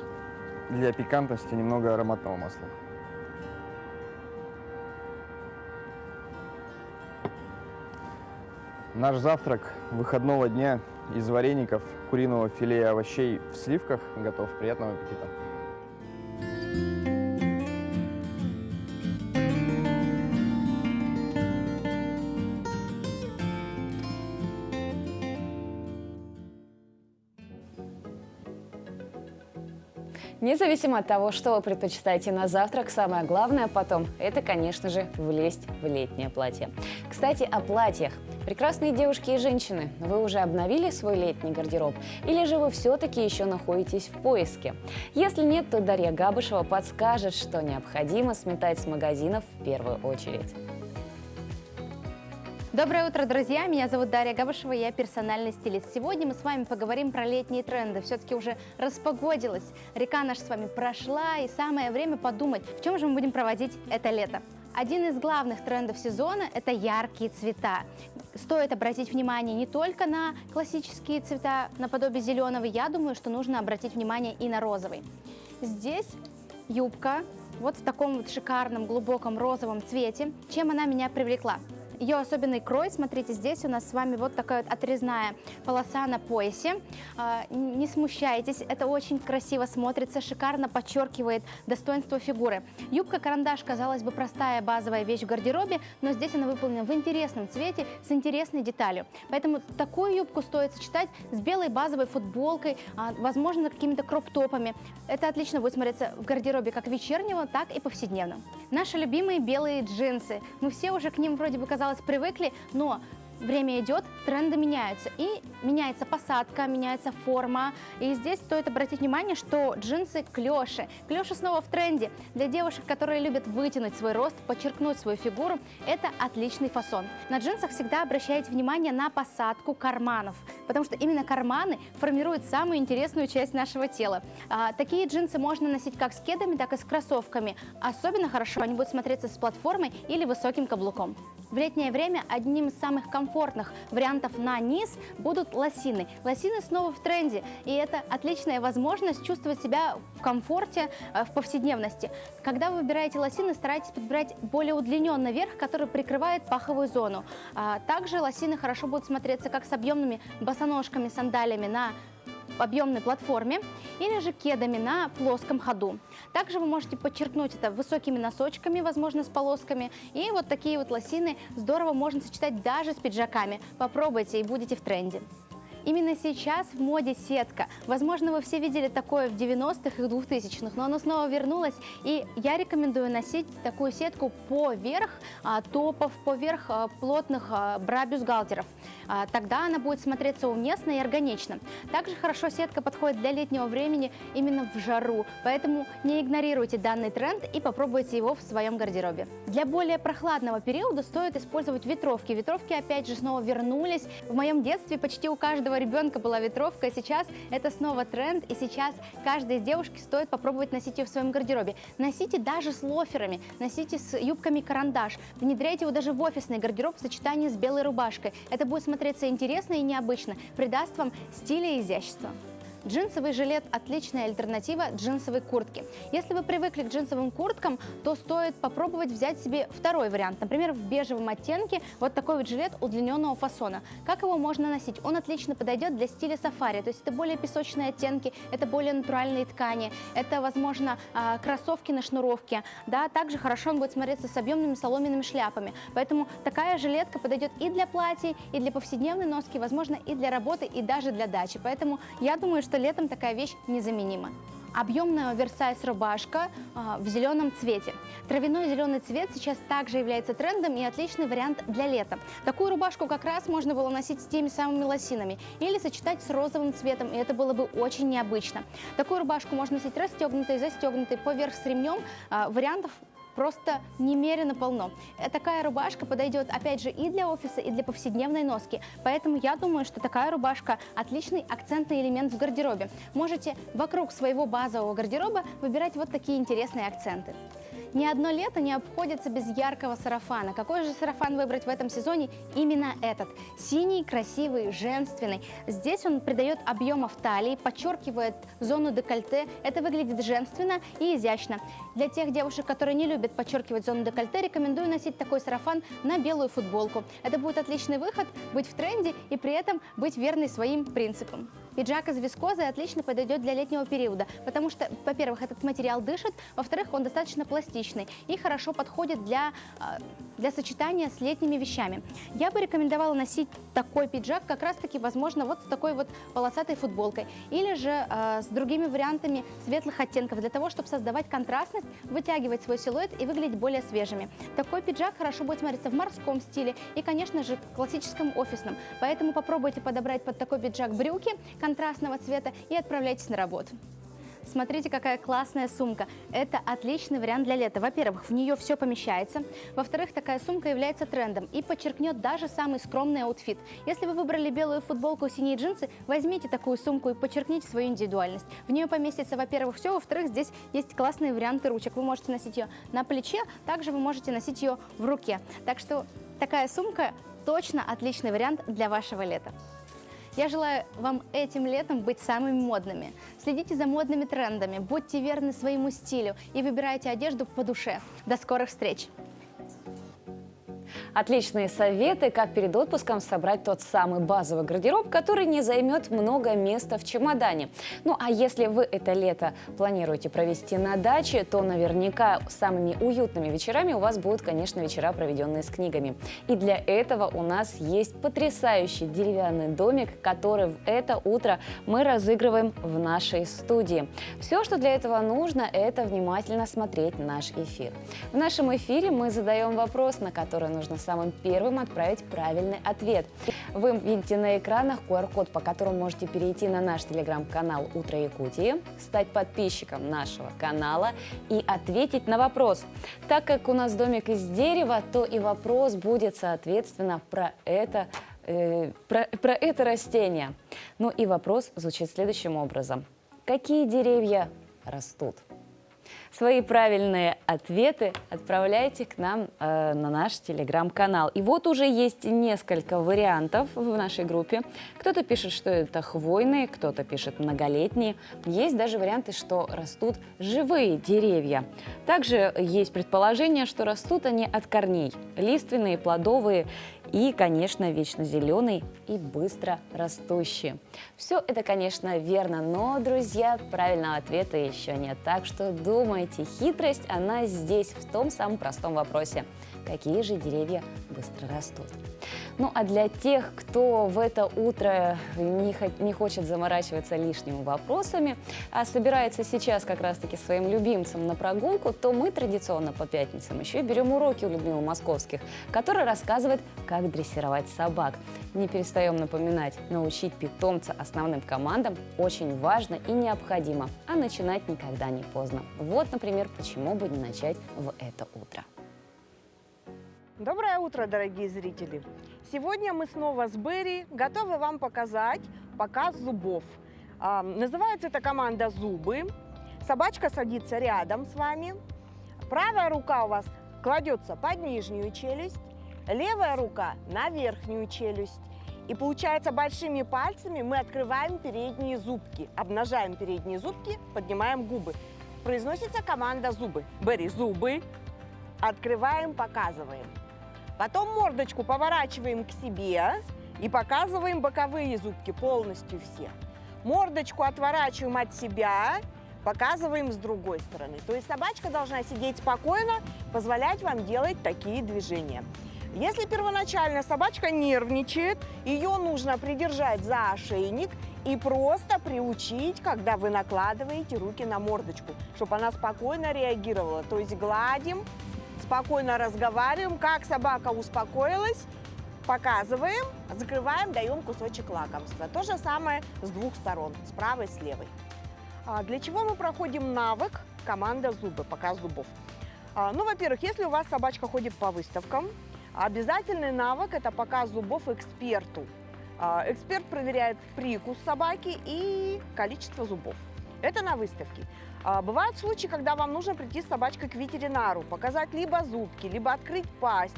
[SPEAKER 13] для пикантности немного ароматного масла. Наш завтрак выходного дня из вареников, куриного филе и овощей в сливках готов. Приятного аппетита!
[SPEAKER 1] Независимо от того, что вы предпочитаете на завтрак, самое главное потом – это, конечно же, влезть в летнее платье. Кстати, о платьях. Прекрасные девушки и женщины, вы уже обновили свой летний гардероб? Или же вы все-таки еще находитесь в поиске? Если нет, то Дарья Габышева подскажет, что необходимо сметать с магазинов в первую очередь.
[SPEAKER 16] Доброе утро, друзья! Меня зовут Дарья Габышева, я персональный стилист. Сегодня мы с вами поговорим про летние тренды. Все-таки уже распогодилось, река наша с вами прошла, и самое время подумать, в чем же мы будем проводить это лето. Один из главных трендов сезона – это яркие цвета. Стоит обратить внимание не только на классические цвета, наподобие зеленого, я думаю, что нужно обратить внимание и на розовый. Здесь юбка вот в таком вот шикарном глубоком розовом цвете. Чем она меня привлекла? Ее особенный крой, смотрите, здесь у нас с вами вот такая вот отрезная полоса на поясе. Не смущайтесь, это очень красиво смотрится, шикарно подчеркивает достоинство фигуры. Юбка-карандаш, казалось бы, простая базовая вещь в гардеробе, но здесь она выполнена в интересном цвете, с интересной деталью. Поэтому такую юбку стоит сочетать с белой базовой футболкой, возможно, какими-то кроп-топами. Это отлично будет смотреться в гардеробе как вечернего, так и повседневно. Наши любимые белые джинсы. Мы все уже к ним вроде бы, казалось, привыкли, но время идет, тренды меняются, и меняется посадка, меняется форма. И здесь стоит обратить внимание, что джинсы клёши. Клёши снова в тренде. Для девушек, которые любят вытянуть свой рост, подчеркнуть свою фигуру, это отличный фасон. На джинсах всегда обращайте внимание на посадку карманов, потому что именно карманы формируют самую интересную часть нашего тела. Такие джинсы можно носить как с кедами, так и с кроссовками. Особенно хорошо они будут смотреться с платформой или высоким каблуком. В летнее время одним из самых комфортных вариантов на низ будут лосины. Лосины снова в тренде, и это отличная возможность чувствовать себя в комфорте, в повседневности. Когда вы выбираете лосины, старайтесь подбирать более удлиненный верх, который прикрывает паховую зону. Также лосины хорошо будут смотреться как с объемными босоножками, сандалями на объемной платформе или же кедами на плоском ходу. Также вы можете подчеркнуть это высокими носочками, возможно, с полосками. И вот такие вот лосины здорово можно сочетать даже с пиджаками. Попробуйте и будете в тренде. Именно сейчас в моде сетка. Возможно, вы все видели такое в 90-х и 2000-х, но оно снова вернулось. И я рекомендую носить такую сетку поверх топов, поверх плотных бра-бюстгальтеров. Тогда она будет смотреться уместно и органично. Также хорошо сетка подходит для летнего времени именно в жару. Поэтому не игнорируйте данный тренд и попробуйте его в своем гардеробе. Для более прохладного периода стоит использовать ветровки. Ветровки опять же снова вернулись. В моем детстве почти у каждого ребенка была ветровка, и сейчас это снова тренд, и сейчас каждой из девушки стоит попробовать носить ее в своем гардеробе. Носите даже с лоферами, носите с юбками карандаш, внедряйте его даже в офисный гардероб в сочетании с белой рубашкой. Это будет смотреться интересно и необычно, придаст вам стиля и изящества. Джинсовый жилет – отличная альтернатива джинсовой куртке. Если вы привыкли к джинсовым курткам, то стоит попробовать взять себе второй вариант. Например, в бежевом оттенке вот такой вот жилет удлиненного фасона. Как его можно носить? Он отлично подойдет для стиля сафари. То есть это более песочные оттенки, это более натуральные ткани, это, возможно, кроссовки на шнуровке. Да, также хорошо он будет смотреться с объемными соломенными шляпами. Поэтому такая жилетка подойдет и для платья, и для повседневной носки, возможно, и для работы, и даже для дачи. Поэтому я думаю, что летом такая вещь незаменима. Объемная оверсайз рубашка в зеленом цвете. Травяной зеленый цвет сейчас также является трендом и отличный вариант для лета. Такую рубашку как раз можно было носить с теми самыми лосинами или сочетать с розовым цветом, и это было бы очень необычно. Такую рубашку можно носить расстегнутой, застегнутой, поверх с ремнем. Вариантов просто немерено полно. Такая рубашка подойдет, опять же, и для офиса, и для повседневной носки. Поэтому я думаю, что такая рубашка – отличный акцентный элемент в гардеробе. Можете вокруг своего базового гардероба выбирать вот такие интересные акценты. Ни одно лето не обходится без яркого сарафана. Какой же сарафан выбрать в этом сезоне? Именно этот. Синий, красивый, женственный. Здесь он придает объема в талии, подчеркивает зону декольте. Это выглядит женственно и изящно. Для тех девушек, которые не любят подчеркивать зону декольте, рекомендую носить такой сарафан на белую футболку. Это будет отличный выход, быть в тренде и при этом быть верной своим принципам. Пиджак из вискозы отлично подойдет для летнего периода, потому что, во-первых, этот материал дышит, во-вторых, он достаточно пластичный и хорошо подходит для сочетания с летними вещами. Я бы рекомендовала носить такой пиджак как раз-таки, возможно, вот с такой вот полосатой футболкой или же с другими вариантами светлых оттенков для того, чтобы создавать контрастность, вытягивать свой силуэт и выглядеть более свежими. Такой пиджак хорошо будет смотреться в морском стиле и, конечно же, классическом офисном. Поэтому попробуйте подобрать под такой пиджак брюки контрастного цвета и отправляйтесь на работу. Смотрите, какая классная сумка. Это отличный вариант для лета. Во-первых, в нее все помещается. Во-вторых, такая сумка является трендом и подчеркнет даже самый скромный аутфит. Если вы выбрали белую футболку и синие джинсы, возьмите такую сумку и подчеркните свою индивидуальность. В нее поместится, во-первых, все. Во-вторых, здесь есть классные варианты ручек. Вы можете носить ее на плече, также вы можете носить ее в руке. Так что такая сумка точно отличный вариант для вашего лета. Я желаю вам этим летом быть самыми модными. Следите за модными трендами, будьте верны своему стилю и выбирайте одежду по душе. До скорых встреч!
[SPEAKER 1] Отличные советы, как перед отпуском собрать тот самый базовый гардероб, который не займет много места в чемодане. Ну а если вы это лето планируете провести на даче, то наверняка самыми уютными вечерами у вас будут, конечно, вечера, проведенные с книгами. И для этого у нас есть потрясающий деревянный домик, который в это утро мы разыгрываем в нашей студии. Все, что для этого нужно, это внимательно смотреть наш эфир. В нашем эфире мы задаем вопрос, на который нужно самым первым отправить правильный ответ. Вы видите на экранах QR-код, по которому можете перейти на наш телеграм-канал «Утро Якутии», стать подписчиком нашего канала и ответить на вопрос. Так как у нас домик из дерева, то и вопрос будет, соответственно, про это растение. Ну и вопрос звучит следующим образом. Какие деревья растут? Свои правильные ответы отправляйте к нам на наш телеграм-канал. И вот уже есть несколько вариантов в нашей группе. Кто-то пишет, что это хвойные, кто-то пишет многолетние. Есть даже варианты, что растут живые деревья. Также есть предположение, что растут они от корней. Лиственные, плодовые и, конечно, вечно зеленый и быстро растущий. Все это, конечно, верно, но, друзья, правильного ответа еще нет. Так что думайте, хитрость, она здесь, в том самом простом вопросе. Какие же деревья быстро растут? Ну а для тех, кто в это утро не хочет заморачиваться лишними вопросами, а собирается сейчас как раз-таки своим любимцем на прогулку, то мы традиционно по пятницам еще и берем уроки у Людмилы Московских, которая рассказывает, как дрессировать собак. Не перестаем напоминать, научить питомца основным командам очень важно и необходимо, а начинать никогда не поздно. Вот, например, почему бы не начать в это утро.
[SPEAKER 17] Доброе утро, дорогие зрители! Сегодня мы снова с Берри готовы вам показать показ зубов. Называется эта команда «Зубы». Собачка садится рядом с вами. Правая рука у вас кладется под нижнюю челюсть, левая рука на верхнюю челюсть. И получается, большими пальцами мы открываем передние зубки, обнажаем передние зубки, поднимаем губы. Произносится команда «Зубы». Берри, зубы. Открываем, показываем. Потом мордочку поворачиваем к себе и показываем боковые зубки, полностью все. Мордочку отворачиваем от себя, показываем с другой стороны. То есть собачка должна сидеть спокойно, позволять вам делать такие движения. Если первоначально собачка нервничает, ее нужно придержать за ошейник и просто приучить, когда вы накладываете руки на мордочку, чтобы она спокойно реагировала. То есть гладим, спокойно разговариваем, как собака успокоилась, показываем, закрываем, даем кусочек лакомства. То же самое с двух сторон, с правой и с левой. Для чего мы проходим навык команда «Зубы», показ зубов? Ну, во-первых, если у вас собачка ходит по выставкам, обязательный навык – это показ зубов эксперту. Эксперт проверяет прикус собаки и количество зубов. Это на выставке. Бывают случаи, когда вам нужно прийти с собачкой к ветеринару, показать либо зубки, либо открыть пасть,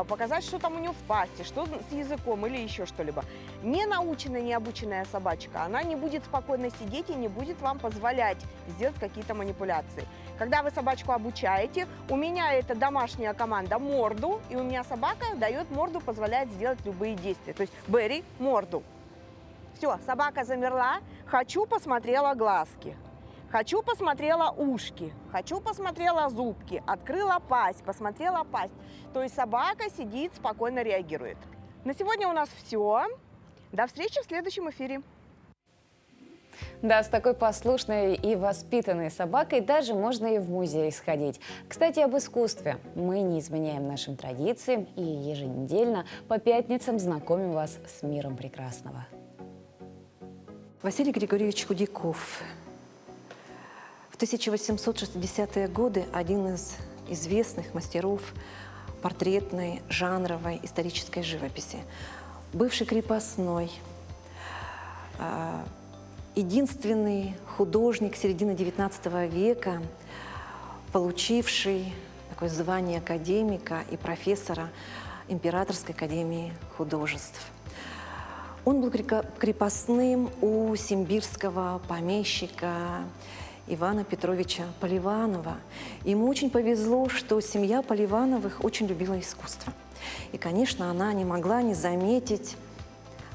[SPEAKER 17] показать, что там у нее в пасти, что с языком или еще что-либо. Не наученная, не обученная собачка, она не будет спокойно сидеть и не будет вам позволять сделать какие-то манипуляции. Когда вы собачку обучаете, у меня это домашняя команда «Морду», и у меня собака дает морду, позволяет сделать любые действия. То есть «Берри, морду». Все, собака замерла, «хочу» посмотрела глазки. Хочу, посмотрела ушки, хочу, посмотрела зубки, открыла пасть, посмотрела пасть. То есть собака сидит, спокойно реагирует. На сегодня у нас все. До встречи в следующем эфире.
[SPEAKER 1] Да, с такой послушной и воспитанной собакой даже можно и в музей сходить. Кстати, об искусстве. Мы не изменяем нашим традициям и еженедельно по пятницам знакомим вас с миром прекрасного.
[SPEAKER 18] Василий Григорьевич Худяков. В 1860-е годы один из известных мастеров портретной, жанровой, исторической живописи. Бывший крепостной, единственный художник середины XIX века, получивший такое звание академика и профессора Императорской академии художеств. Он был крепостным у симбирского помещика Ивана Петровича Поливанова. Ему очень повезло, что семья Поливановых очень любила искусство. И, конечно, она не могла не заметить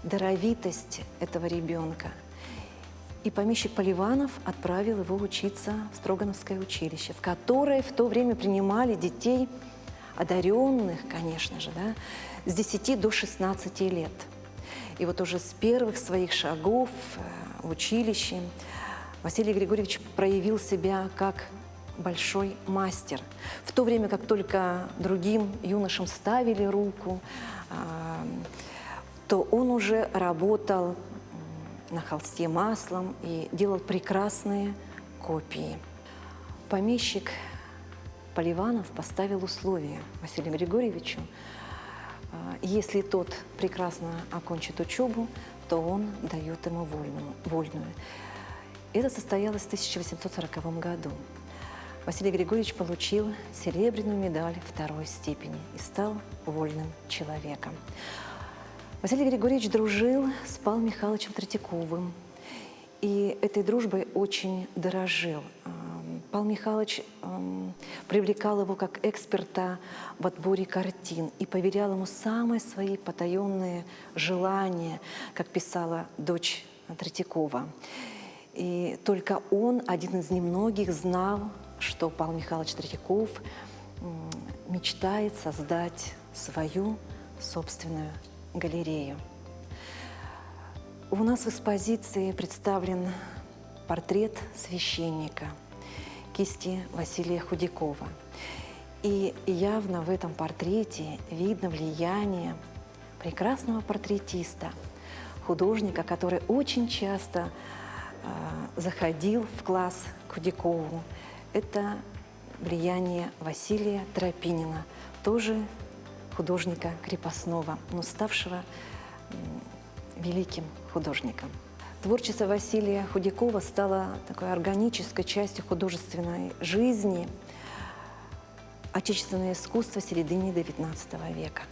[SPEAKER 18] даровитость этого ребенка. И помещик Поливанов отправил его учиться в Строгановское училище, в которое в то время принимали детей, одаренных, конечно же, да, с 10 до 16 лет. И вот уже с первых своих шагов в училище Василий Григорьевич проявил себя как большой мастер. В то время как только другим юношам ставили руку, то он уже работал на холсте маслом и делал прекрасные копии. Помещик Поливанов поставил условие Василию Григорьевичу: если тот прекрасно окончит учебу, то он дает ему вольную. Это состоялось в 1840 году. Василий Григорьевич получил серебряную медаль второй степени и стал вольным человеком. Василий Григорьевич дружил с Павлом Михайловичем Третьяковым, и этой дружбой очень дорожил. Павел Михайлович привлекал его как эксперта в отборе картин и поверял ему самые свои потаенные желания, как писала дочь Третьякова. И только он, один из немногих, знал, что Павел Михайлович Третьяков мечтает создать свою собственную галерею. У нас в экспозиции представлен портрет священника кисти Василия Худякова. И явно в этом портрете видно влияние прекрасного портретиста, художника, который очень часто заходил в класс к Худякову. Это влияние Василия Тропинина, тоже художника крепостного, но ставшего великим художником. Творчество Василия Худякова стало такой органической частью художественной жизни отечественного искусства середины XIX века.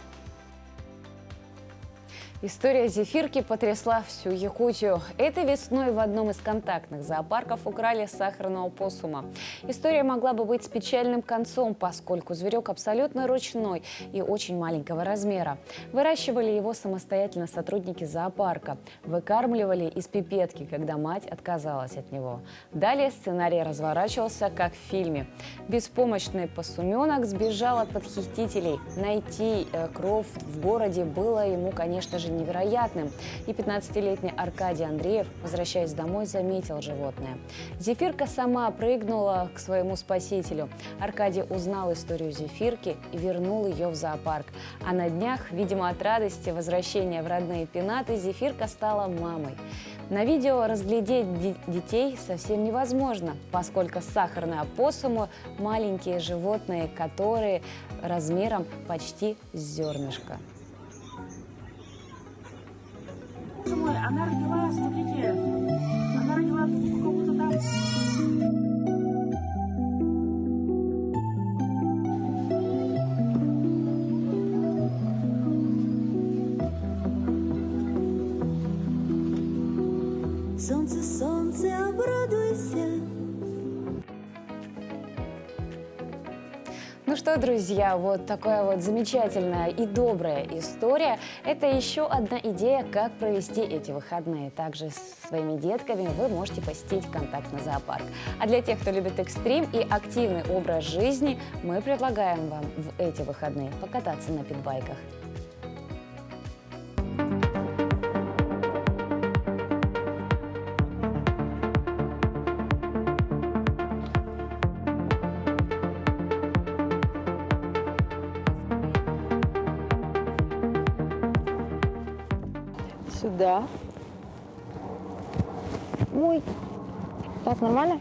[SPEAKER 1] История зефирки потрясла всю Якутию. Этой весной в одном из контактных зоопарков украли сахарного опоссума. История могла бы быть с печальным концом, поскольку зверек абсолютно ручной и очень маленького размера. Выращивали его самостоятельно сотрудники зоопарка. Выкармливали из пипетки, когда мать отказалась от него. Далее сценарий разворачивался, как в фильме. Беспомощный поссуменок сбежал от похитителей. Найти кров в городе было ему, конечно же, невероятным. И 15-летний Аркадий Андреев, возвращаясь домой, заметил животное. Зефирка сама прыгнула к своему спасителю. Аркадий узнал историю зефирки и вернул ее в зоопарк. А на днях, видимо, от радости возвращения в родные пенаты, зефирка стала мамой. На видео разглядеть детей совсем невозможно, поскольку сахарные опоссумы – маленькие животные, которые размером почти с зернышко.
[SPEAKER 19] Она родила, смотрите, она родила какого-то там.
[SPEAKER 20] Солнце, солнце, обрадуйся.
[SPEAKER 1] Ну что, друзья, вот такая вот замечательная и добрая история. Это еще одна идея, как провести эти выходные. Также с своими детками вы можете посетить контактный зоопарк. А для тех, кто любит экстрим и активный образ жизни, мы предлагаем вам в эти выходные покататься на питбайках.
[SPEAKER 21] Сюда. Ой. Так, нормально?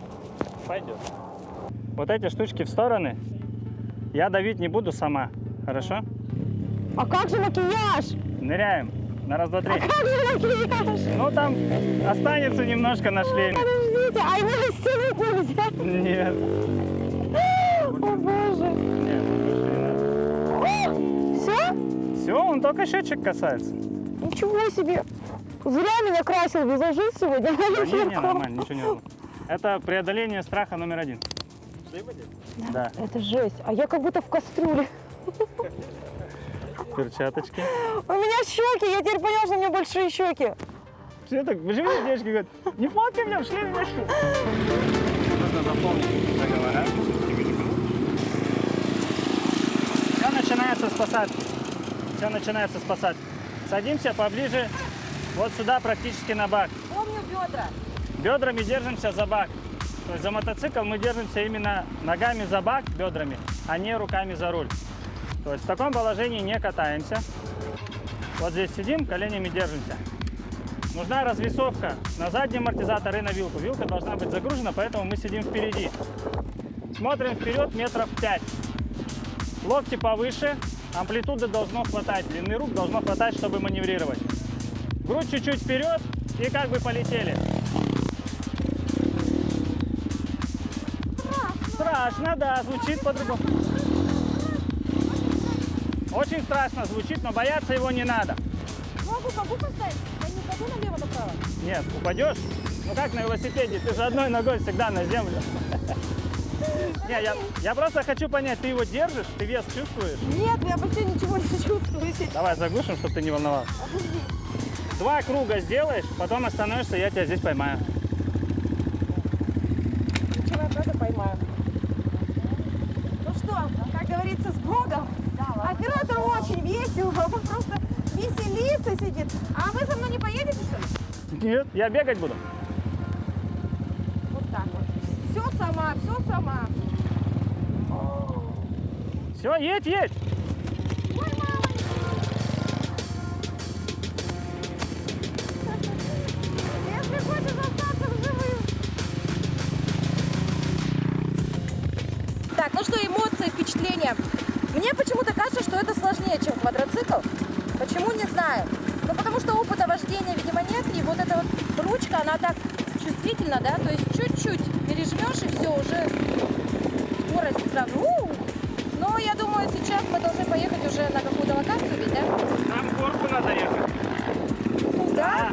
[SPEAKER 22] Пойдет. Вот эти штучки в стороны. Я давить не буду сама. Хорошо?
[SPEAKER 21] А как же макияж?
[SPEAKER 22] Ныряем. На раз, два, три.
[SPEAKER 21] А как же макияж?
[SPEAKER 22] Ну, там останется немножко на шлеме.
[SPEAKER 21] Подождите, а его на стену нельзя?
[SPEAKER 22] Нет.
[SPEAKER 21] О, боже.
[SPEAKER 22] Нет,
[SPEAKER 21] все?
[SPEAKER 22] Все, он только щечек касается.
[SPEAKER 21] Ничего себе! Зря меня красил визажист сегодня.
[SPEAKER 22] Не, нормально, ничего не нужно. Это преодоление страха номер 1. Да.
[SPEAKER 21] Это жесть. А я как будто в кастрюле.
[SPEAKER 22] Перчаточки.
[SPEAKER 21] У меня щеки, я теперь поняла, что у меня большие щеки.
[SPEAKER 22] Все так, почему девочки говорят, не фоткай меня в шлеме на щеки. Нужно запомнить договора. Все начинается с посадки. Все начинается с посадки. Садимся поближе, вот сюда, практически на бак.
[SPEAKER 17] Помню бедра.
[SPEAKER 22] Бедрами держимся за бак. То есть за мотоцикл мы держимся именно ногами за бак, бедрами, а не руками за руль. То есть в таком положении не катаемся. Вот здесь сидим, коленями держимся. Нужна развесовка на задний амортизатор и на вилку. Вилка должна быть загружена, поэтому мы сидим впереди. Смотрим вперед метров 5. Локти повыше. Амплитуды должно хватать, длины рук должно хватать, чтобы маневрировать. Грудь чуть-чуть вперед и как бы полетели. Страшно, да, звучит по-другому. Очень страшно звучит, но бояться его не надо.
[SPEAKER 17] Могу поставить? Я не упаду налево-направо?
[SPEAKER 22] Нет, упадешь? Ну как на велосипеде, ты же одной ногой всегда на землю. Не, я просто хочу понять, ты его держишь, ты вес чувствуешь?
[SPEAKER 21] Нет, я вообще ничего не чувствую.
[SPEAKER 22] Давай заглушим, чтобы ты не волновался. 2 круга сделаешь, потом остановишься, я тебя здесь поймаю.
[SPEAKER 21] Ничего, я тоже поймаю. Ну что, как говорится, с Богом. Оператор очень весело, он просто веселится сидит. А вы со мной не поедете, что ли?
[SPEAKER 22] Нет, я бегать буду.
[SPEAKER 21] Вот так вот. Все сама, все сама.
[SPEAKER 22] Все, едь, едь.
[SPEAKER 21] Ой, мама. Если хочешь остаться в живых.
[SPEAKER 2] Так, ну что, эмоции, впечатления? Мне почему-то кажется, что это сложнее, чем квадроцикл. Почему, не знаю. Ну, потому что опыта вождения, видимо, нет. И вот эта вот ручка, она так чувствительна, да? То есть чуть-чуть пережмешь, и все, уже скорость сразу. Но я думаю, сейчас мы должны поехать уже на какую-то локацию, ведь, да?
[SPEAKER 22] Нам в горку надо ехать.
[SPEAKER 2] Куда?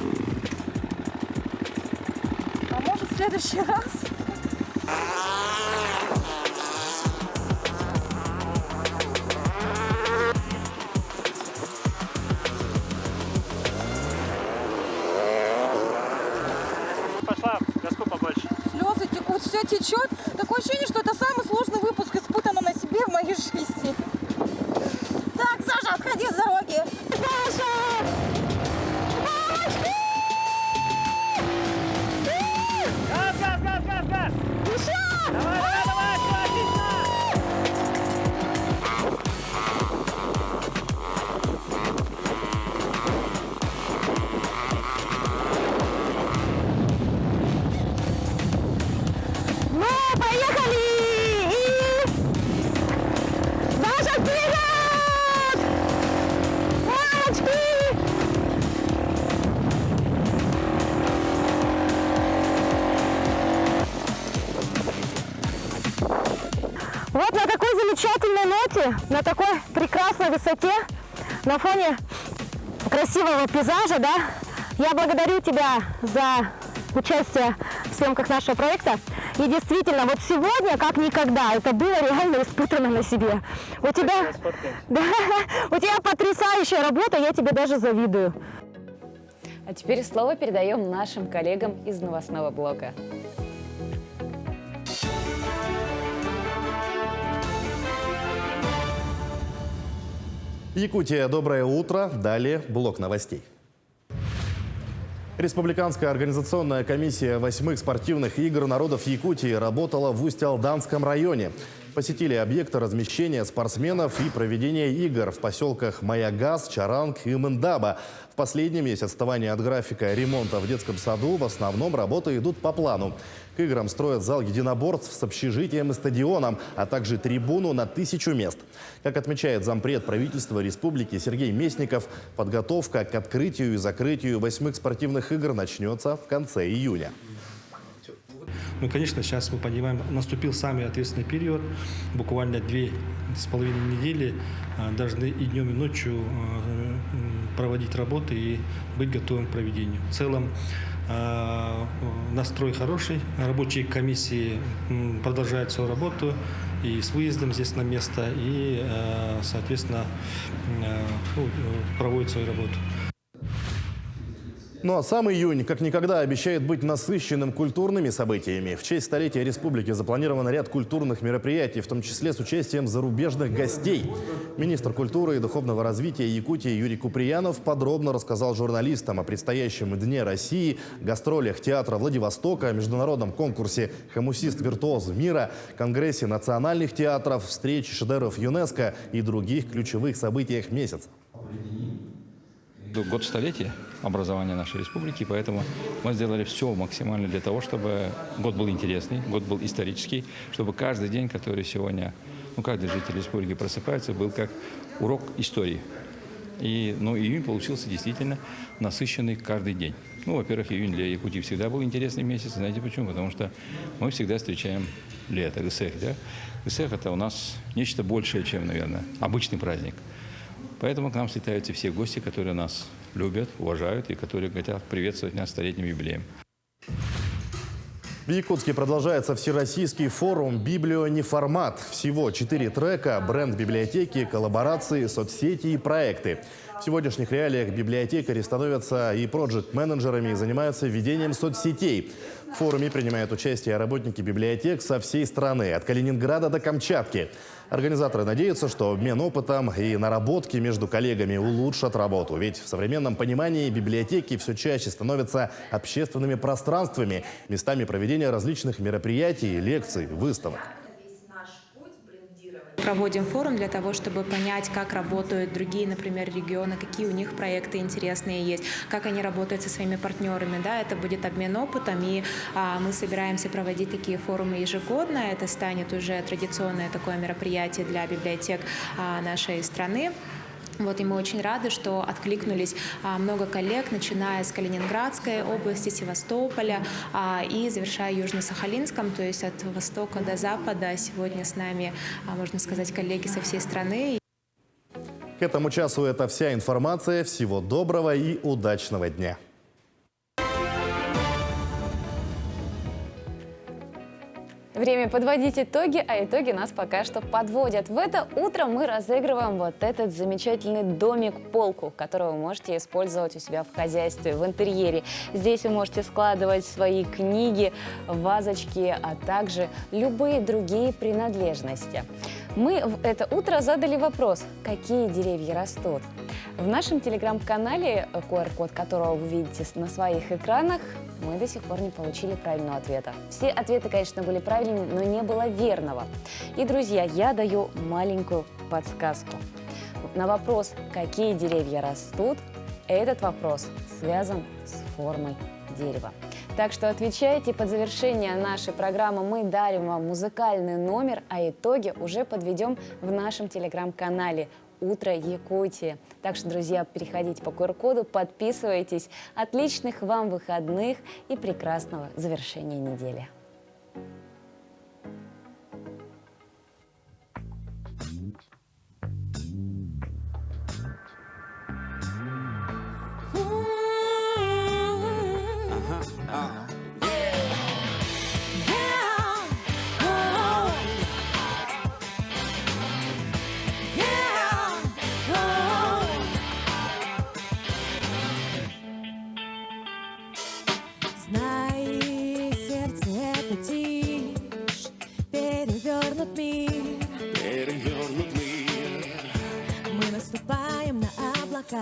[SPEAKER 2] А может, в следующий раз?
[SPEAKER 22] Пошла, газку побольше.
[SPEAKER 2] Слезы текут, все течет. Такое ощущение, что это самый сложный выпуск испытано на себе в моей жизни. Так, Саша, отходи с дороги. Саша! Мамочки!
[SPEAKER 22] Газ, газ, газ, газ, газ!
[SPEAKER 2] Еще!
[SPEAKER 22] Давай, давай, давай, все, отлично!
[SPEAKER 21] Ну, поехали! И... Саша, вперед! Мамочки! Вот на такой замечательной ноте, на такой прекрасной высоте, на фоне красивого пейзажа, да, я благодарю тебя за участие в съемках нашего проекта. И действительно, вот сегодня, как никогда, это было реально испытано на себе. У тебя, да, у тебя потрясающая работа, я тебе даже завидую.
[SPEAKER 1] А теперь слово передаем нашим коллегам из новостного блока.
[SPEAKER 6] Якутия, доброе утро. Далее блок новостей. Республиканская организационная комиссия 8-х спортивных игр народов Якутии работала в Усть-Алданском районе. Посетили объекты размещения спортсменов и проведения игр в поселках Маягас, Чаранг и Мындаба. В последний месяц отставания от графика ремонта в детском саду в основном работы идут по плану. К играм строят зал единоборств с общежитием и стадионом, а также трибуну на 1000 мест. Как отмечает зампред правительства республики Сергей Местников, подготовка к открытию и закрытию 8-х спортивных игр начнется в конце июня.
[SPEAKER 3] Ну, конечно, сейчас мы понимаем, наступил самый ответственный период. Буквально 2,5 недели должны и днем, и ночью проводить работы и быть готовым к проведению. В целом настрой хороший. Рабочие комиссии продолжают свою работу и с выездом здесь на место, и, соответственно, проводят свою работу.
[SPEAKER 6] Ну а сам июнь, как никогда, обещает быть насыщенным культурными событиями. В честь столетия республики запланирован ряд культурных мероприятий, в том числе с участием зарубежных гостей. Министр культуры и духовного развития Якутии Юрий Куприянов подробно рассказал журналистам о предстоящем Дне России, гастролях театра Владивостока, международном конкурсе «Хомусист-виртуоз мира», конгрессе национальных театров, встрече шедевров ЮНЕСКО и других ключевых событиях месяца.
[SPEAKER 23] Год столетия образования нашей республики, поэтому мы сделали все максимально для того, чтобы год был интересный, год был исторический, чтобы каждый день, который сегодня, каждый житель республики просыпается, был как урок истории. И, июнь получился действительно насыщенный каждый день. Во-первых, июнь для Якутии всегда был интересный месяц. Знаете почему? Потому что мы всегда встречаем лето, Гысэх, да? Гысэх – это у нас нечто большее, чем, наверное, обычный праздник. Поэтому к нам слетаются все гости, которые нас любят, уважают и которые хотят приветствовать нас столетним юбилеем.
[SPEAKER 6] В Якутске продолжается всероссийский форум «Библионеформат». Всего 4 трека, бренд библиотеки, коллаборации, соцсети и проекты. В сегодняшних реалиях библиотекари становятся и проект-менеджерами и занимаются ведением соцсетей. В форуме принимают участие работники библиотек со всей страны, от Калининграда до Камчатки. Организаторы надеются, что обмен опытом и наработки между коллегами улучшат работу. Ведь в современном понимании библиотеки все чаще становятся общественными пространствами, местами проведения различных мероприятий, лекций, выставок.
[SPEAKER 4] Проводим форум для того, чтобы понять, как работают другие, например, регионы, какие у них проекты интересные есть, как они работают со своими партнерами. Да, это будет обмен опытом, и мы собираемся проводить такие форумы ежегодно. Это станет уже традиционное такое мероприятие для библиотек нашей страны. Вот, и мы очень рады, что откликнулись много коллег, начиная с Калининградской области, Севастополя и завершая Южно-Сахалинском, то есть от востока до запада. Сегодня с нами, можно сказать, коллеги со всей страны.
[SPEAKER 6] К этому часу это вся информация. Всего доброго и удачного дня.
[SPEAKER 1] Время подводить итоги, а итоги нас пока что подводят. В это утро мы разыгрываем вот этот замечательный домик-полку, который вы можете использовать у себя в хозяйстве, в интерьере. Здесь вы можете складывать свои книги, вазочки, а также любые другие принадлежности. Мы в это утро задали вопрос, какие деревья растут. В нашем телеграм-канале, QR-код которого вы видите на своих экранах, мы до сих пор не получили правильного ответа. Все ответы, конечно, были правильными, но не было верного. И, друзья, я даю маленькую подсказку. На вопрос, какие деревья растут, этот вопрос связан с формой дерева. Так что отвечайте. Под завершение нашей программы мы дарим вам музыкальный номер, а итоги уже подведем в нашем телеграм-канале «Утро Якутии». Так что, друзья, переходите по QR-коду, подписывайтесь. Отличных вам выходных и прекрасного завершения недели.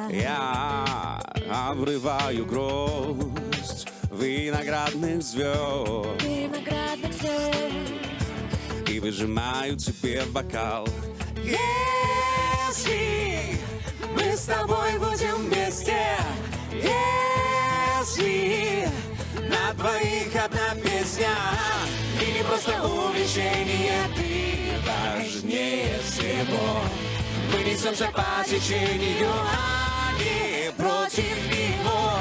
[SPEAKER 5] Я обрываю гроздь виноградных звезд, и выжимаю тебе в бокал. Если мы с тобой будем вместе, если на двоих одна песня, и не просто увлечение, ты важнее всего. Мы несемся по течению, а не против него,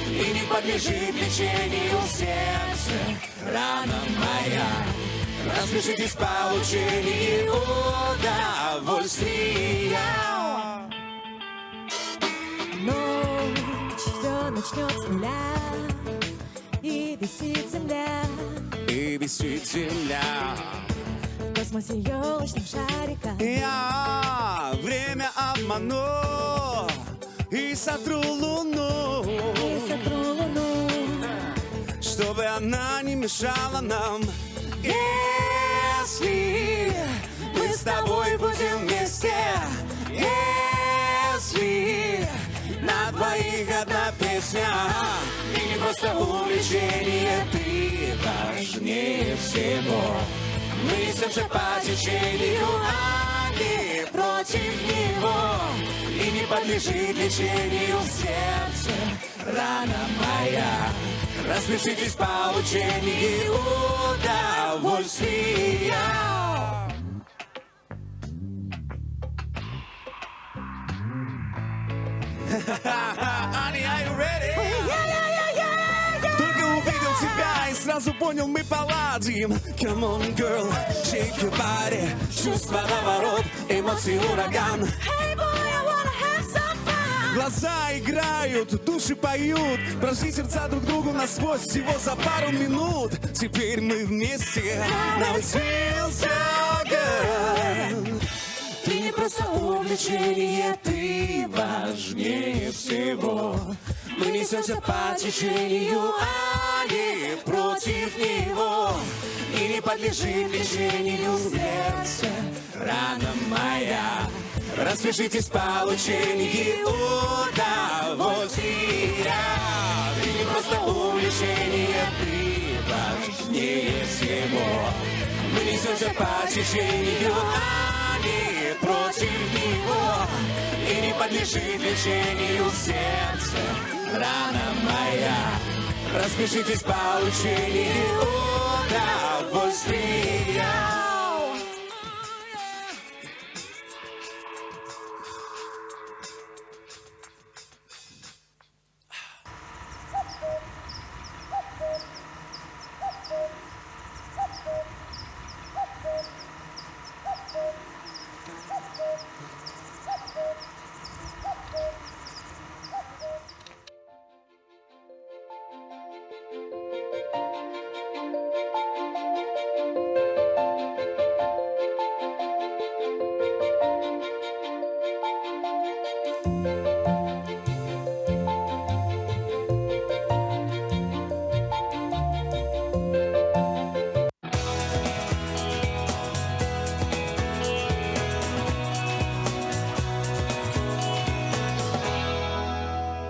[SPEAKER 5] и не подлежит лечению сердце, рана моя. Распишитесь в получении удовольствия.
[SPEAKER 7] Ночь все начнет с нуля, и висит земля,
[SPEAKER 5] и висит земля.
[SPEAKER 7] В космосе елочным шариком
[SPEAKER 5] я время обману и сотру луну, чтобы она не мешала нам. Если мы с тобой будем вместе, если на двоих одна песня, и не просто увлечение, ты важнее всего. Мы несемся по течению, а не против него, и не подлежит лечению сердце, рана моя. Распишитесь в получении удовольствия. Honey, are you ready? Только увидел тебя и сразу понял, мы поладим. Come on, girl, shake your body. Чувства наворот, эмоции ураган.
[SPEAKER 7] Hey boy, I wanna have some fun.
[SPEAKER 5] Глаза играют, души поют, прожгли сердца друг другу насквозь всего за пару минут. Теперь мы вместе, now it's real so good. Ты не просто увлечение, ты важнее всего. Мы несемся по течению, а не против него. И не подлежит лечению сердце, рана моя. Распишитесь в получении удовольствия. Ты не просто увлечение, ты важнее всего. Мы несемся по течению, а не против него. И не подлежит лечению сердце, рана моя. Распишитесь в получении удовольствия.
[SPEAKER 7] Thank you.